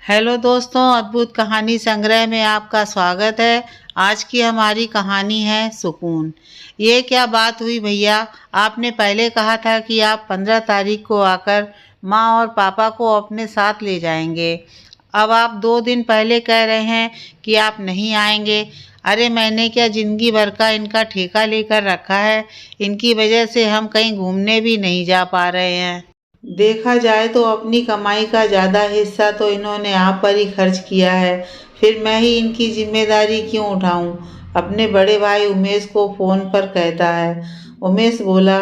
Hello दोस्तों, अद्भुत कहानी संग्रह में आपका स्वागत है। आज की हमारी कहानी है सुकून। ये क्या बात हुई भैया, आपने पहले कहा था कि आप 15 तारीख को आकर माँ और पापा को अपने साथ ले जाएंगे। अब आप 2 दिन पहले कह रहे हैं कि आप नहीं आएंगे। अरे मैंने क्या जिंदगी भर का इनका ठेका लेकर रखा है। इनकी वजह से हम कहीं घूमने भी नहीं जा पा रहे हैं। देखा जाए तो अपनी कमाई का ज़्यादा हिस्सा तो इन्होंने आप पर ही खर्च किया है, फिर मैं ही इनकी जिम्मेदारी क्यों उठाऊं? अपने बड़े भाई उमेश को फ़ोन पर कहता है। उमेश बोला,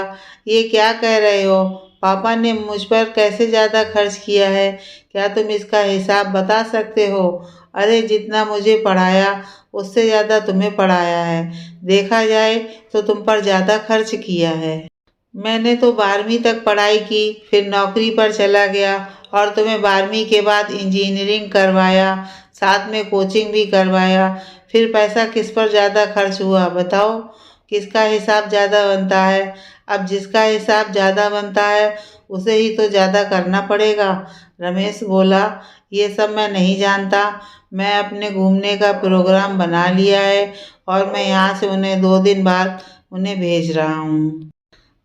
ये क्या कह रहे हो? पापा ने मुझ पर कैसे ज़्यादा खर्च किया है? क्या तुम इसका हिसाब बता सकते हो? अरे जितना मुझे पढ़ाया उससे ज़्यादा तुम्हें पढ़ाया है। देखा जाए तो तुम पर ज़्यादा खर्च किया है। मैंने तो 12वीं तक पढ़ाई की, फिर नौकरी पर चला गया और तुम्हें 12वीं के बाद इंजीनियरिंग करवाया, साथ में कोचिंग भी करवाया। फिर पैसा किस पर ज़्यादा खर्च हुआ बताओ? किसका हिसाब ज़्यादा बनता है? अब जिसका हिसाब ज़्यादा बनता है उसे ही तो ज़्यादा करना पड़ेगा। रमेश बोला, ये सब मैं नहीं जानता। मैं अपने घूमने का प्रोग्राम बना लिया है और मैं यहाँ से उन्हें 2 दिन बाद उन्हें भेज रहा हूँ।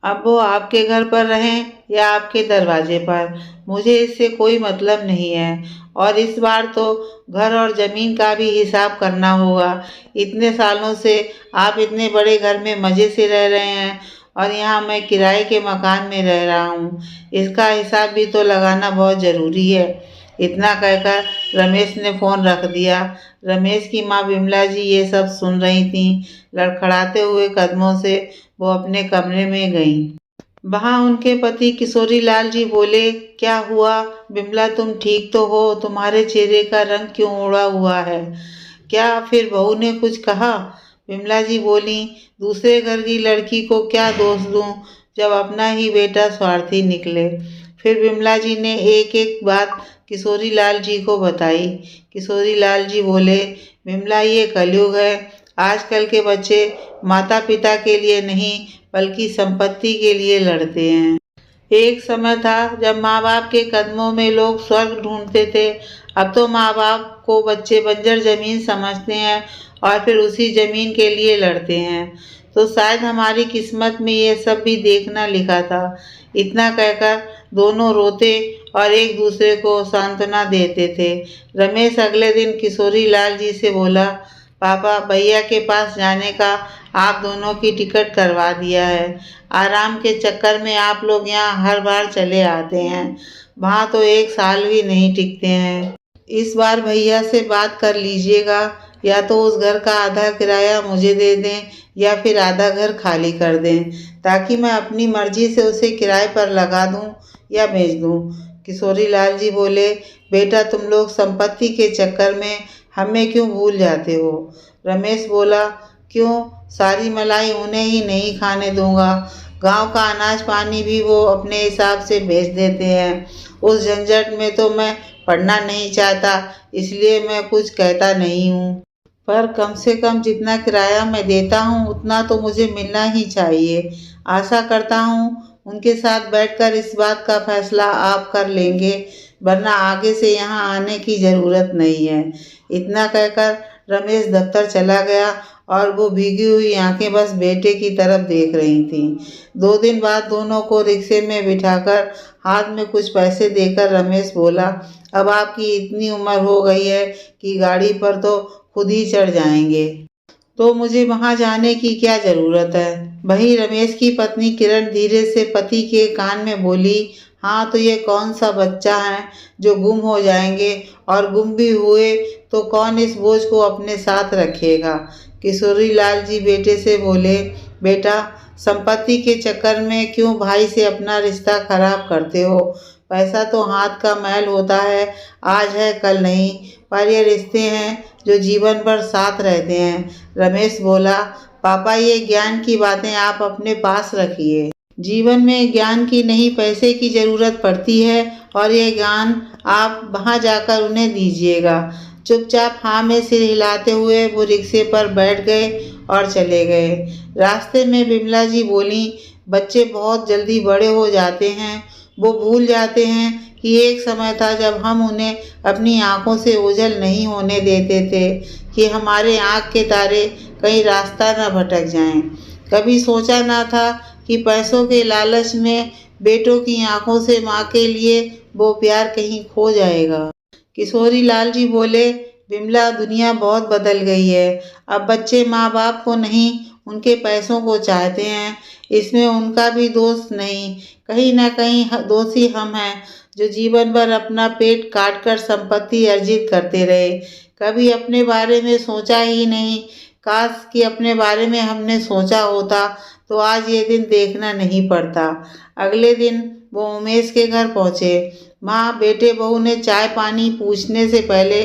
अब वो आपके घर पर रहें या आपके दरवाजे पर, मुझे इससे कोई मतलब नहीं है। और इस बार तो घर और ज़मीन का भी हिसाब करना होगा। इतने सालों से आप इतने बड़े घर में मज़े से रह रहे हैं और यहाँ मैं किराए के मकान में रह रहा हूँ। इसका हिसाब भी तो लगाना बहुत ज़रूरी है। इतना कहकर रमेश ने फ़ोन रख दिया। रमेश की माँ विमला जी ये सब सुन रही थीं। लड़खड़ाते हुए कदमों से वो अपने कमरे में गईं। वहाँ उनके पति किशोरी लाल जी बोले, क्या हुआ विमला, तुम ठीक तो हो? तुम्हारे चेहरे का रंग क्यों उड़ा हुआ है? क्या फिर बहू ने कुछ कहा? विमला जी बोली, दूसरे घर की लड़की को क्या दोष दूं जब अपना ही बेटा स्वार्थी निकले। फिर विमला जी ने एक एक बात किशोरी लाल जी को बताई। किशोरी लाल जी बोले, विमला ये कलयुग है। आजकल के बच्चे माता पिता के लिए नहीं बल्कि संपत्ति के लिए लड़ते हैं। एक समय था जब माँ बाप के कदमों में लोग स्वर्ग ढूंढते थे। अब तो माँ बाप को बच्चे बंजर जमीन समझते हैं और फिर उसी जमीन के लिए लड़ते हैं। तो शायद हमारी किस्मत में ये सब भी देखना लिखा था। इतना कहकर दोनों रोते और एक दूसरे को सांत्वना देते थे। रमेश अगले दिन किशोरी लाल जी से बोला, पापा भैया के पास जाने का आप दोनों की टिकट करवा दिया है। आराम के चक्कर में आप लोग यहाँ हर बार चले आते हैं, वहाँ तो 1 साल भी नहीं टिकते हैं। इस बार भैया से बात कर लीजिएगा, या तो उस घर का आधा किराया मुझे दे दें या फिर आधा घर खाली कर दें, ताकि मैं अपनी मर्जी से उसे किराए पर लगा दूं या बेच दूं। किशोरी लाल जी बोले, बेटा तुम लोग संपत्ति के चक्कर में हमें क्यों भूल जाते हो? रमेश बोला, क्यों, सारी मलाई उन्हें ही नहीं खाने दूंगा। गांव का अनाज पानी भी वो अपने हिसाब से बेच देते हैं। उस झंझट में तो मैं पढ़ना नहीं चाहता, इसलिए मैं कुछ कहता नहीं हूँ। पर कम से कम जितना किराया मैं देता हूँ उतना तो मुझे मिलना ही चाहिए। आशा करता हूँ उनके साथ बैठकर इस बात का फैसला आप कर लेंगे, वरना आगे से यहाँ आने की ज़रूरत नहीं है। इतना कहकर रमेश दफ्तर चला गया और वो भीगी हुई आंखें बस बेटे की तरफ देख रही थीं। 2 दिन बाद दोनों को रिक्शे में बिठाकर हाथ में कुछ पैसे देकर रमेश बोला, अब आपकी इतनी उम्र हो गई है कि गाड़ी पर तो खुद ही चढ़ जाएंगे, तो मुझे वहाँ जाने की क्या ज़रूरत है? वहीं रमेश की पत्नी किरण धीरे से पति के कान में बोली, हाँ तो ये कौन सा बच्चा है जो गुम हो जाएंगे, और गुम भी हुए तो कौन इस बोझ को अपने साथ रखेगा? किशोरी लाल जी बेटे से बोले, बेटा संपत्ति के चक्कर में क्यों भाई से अपना रिश्ता खराब करते हो? पैसा तो हाथ का मैल होता है, आज है कल नहीं, पर ये रिश्ते हैं जो जीवन भर साथ रहते हैं। रमेश बोला, पापा ये ज्ञान की बातें आप अपने पास रखिए। जीवन में ज्ञान की नहीं पैसे की ज़रूरत पड़ती है, और ये ज्ञान आप वहाँ जाकर उन्हें दीजिएगा। चुपचाप हाँ में सिर हिलाते हुए वो रिक्शे पर बैठ गए और चले गए। रास्ते में विमला जी बोली, बच्चे बहुत जल्दी बड़े हो जाते हैं, वो भूल जाते हैं कि एक समय था जब हम उन्हें अपनी आँखों से ओझल नहीं होने देते थे कि हमारे आँख के तारे कहीं रास्ता न भटक जाएं। कभी सोचा ना था कि पैसों के लालच में बेटों की आँखों से माँ के लिए वो प्यार कहीं खो जाएगा। किशोरी लाल जी बोले, विमला, दुनिया बहुत बदल गई है। अब बच्चे माँ बाप को नहीं, उनके पैसों को चाहते हैं। इसमें उनका भी दोष नहीं, कहीं ना कहीं दोषी हम हैं जो जीवन भर अपना पेट काट कर संपत्ति अर्जित करते रहे। कभी अपने बारे में सोचा ही नहीं। काश कि अपने बारे में हमने सोचा होता तो आज ये दिन देखना नहीं पड़ता। अगले दिन वो उमेश के घर पहुँचे। माँ बेटे बहू ने चाय पानी पूछने से पहले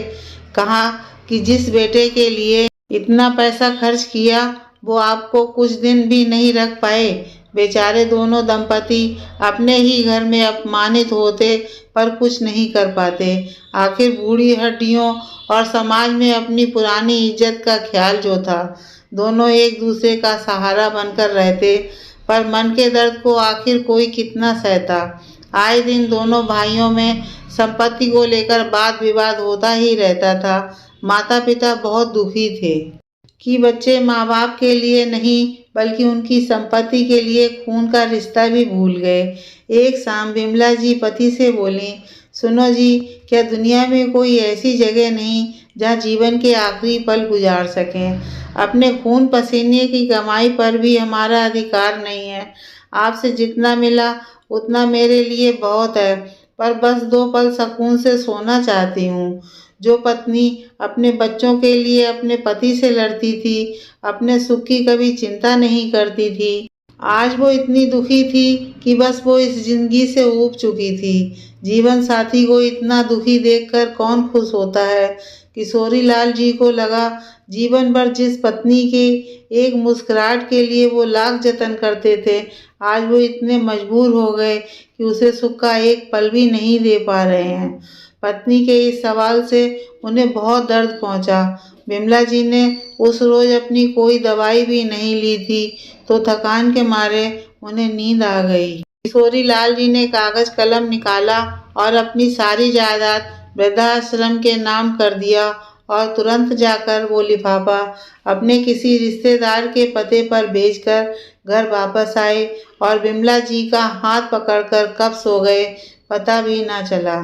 कहा कि जिस बेटे के लिए इतना पैसा खर्च किया वो आपको कुछ दिन भी नहीं रख पाए। बेचारे दोनों दंपति अपने ही घर में अपमानित होते पर कुछ नहीं कर पाते। आखिर बूढ़ी हड्डियों और समाज में अपनी पुरानी इज्जत का ख्याल जो था, दोनों एक दूसरे का सहारा बनकर रहते, पर मन के दर्द को आखिर कोई कितना सहता। आए दिन दोनों भाइयों में संपत्ति को लेकर वाद विवाद होता ही रहता था। माता पिता बहुत दुखी थे कि बच्चे माँ बाप के लिए नहीं बल्कि उनकी संपत्ति के लिए खून का रिश्ता भी भूल गए। एक शाम विमला जी पति से बोली, सुनो जी, क्या दुनिया में कोई ऐसी जगह नहीं जहाँ जीवन के आखिरी पल गुजार सकें? अपने खून पसीने की कमाई पर भी हमारा अधिकार नहीं है। आपसे जितना मिला उतना मेरे लिए बहुत है, पर बस 2 पल सुकून से सोना चाहती हूँ। जो पत्नी अपने बच्चों के लिए अपने पति से लड़ती थी, अपने सुख की कभी चिंता नहीं करती थी, आज वो इतनी दुखी थी कि बस वो इस जिंदगी से ऊब चुकी थी। जीवन साथी को इतना दुखी देखकर कौन खुश होता है? किशोरी लाल जी को लगा, जीवन भर जिस पत्नी की एक मुस्कुराहट के लिए वो लाख जतन करते थे, आज वो इतने मजबूर हो गए कि उसे सुख का एक पल भी नहीं दे पा रहे हैं। पत्नी के इस सवाल से उन्हें बहुत दर्द पहुंचा। विमला जी ने उस रोज अपनी कोई दवाई भी नहीं ली थी तो थकान के मारे उन्हें नींद आ गई। किशोरी लाल जी ने कागज कलम निकाला और अपनी सारी जायदाद वृद्धाश्रम के नाम कर दिया और तुरंत जाकर वो लिफाफा अपने किसी रिश्तेदार के पते पर भेजकर घर वापस आए और विमला जी का हाथ पकड़कर कब सो गए पता भी ना चला।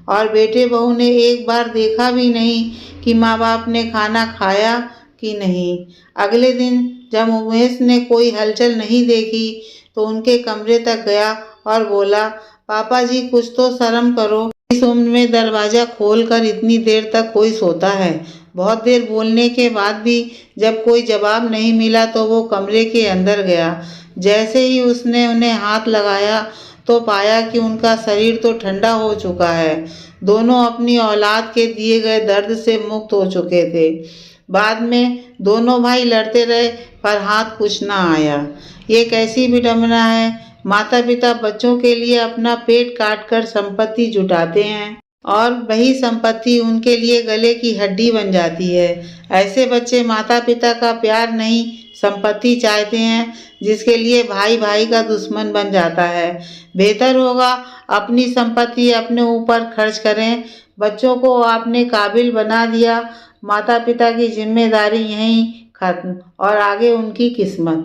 और बेटे बहू ने एक बार देखा भी नहीं कि माँ बाप ने खाना खाया कि नहीं। अगले दिन जब उमेश ने कोई हलचल नहीं देखी तो उनके कमरे तक गया और बोला, पापा जी, कुछ तो शर्म करो। इस उम्र में दरवाज़ा खोलकर इतनी देर तक कोई सोता है? बहुत देर बोलने के बाद भी जब कोई जवाब नहीं मिला तो वो कमरे के अंदर गया। जैसे ही उसने उन्हें हाथ लगाया तो पाया कि उनका शरीर तो ठंडा हो चुका है। दोनों अपनी औलाद के दिए गए दर्द से मुक्त हो चुके थे। बाद में दोनों भाई लड़ते रहे पर हाथ कुछ ना आया। ये कैसी विडंबना है! माता पिता बच्चों के लिए अपना पेट काटकर संपत्ति जुटाते हैं और वही संपत्ति उनके लिए गले की हड्डी बन जाती है। ऐसे बच्चे माता पिता का प्यार नहीं, संपत्ति चाहते हैं, जिसके लिए भाई भाई का दुश्मन बन जाता है। बेहतर होगा अपनी संपत्ति अपने ऊपर खर्च करें। बच्चों को आपने काबिल बना दिया, माता पिता की जिम्मेदारी यहीं खत्म और आगे उनकी किस्मत।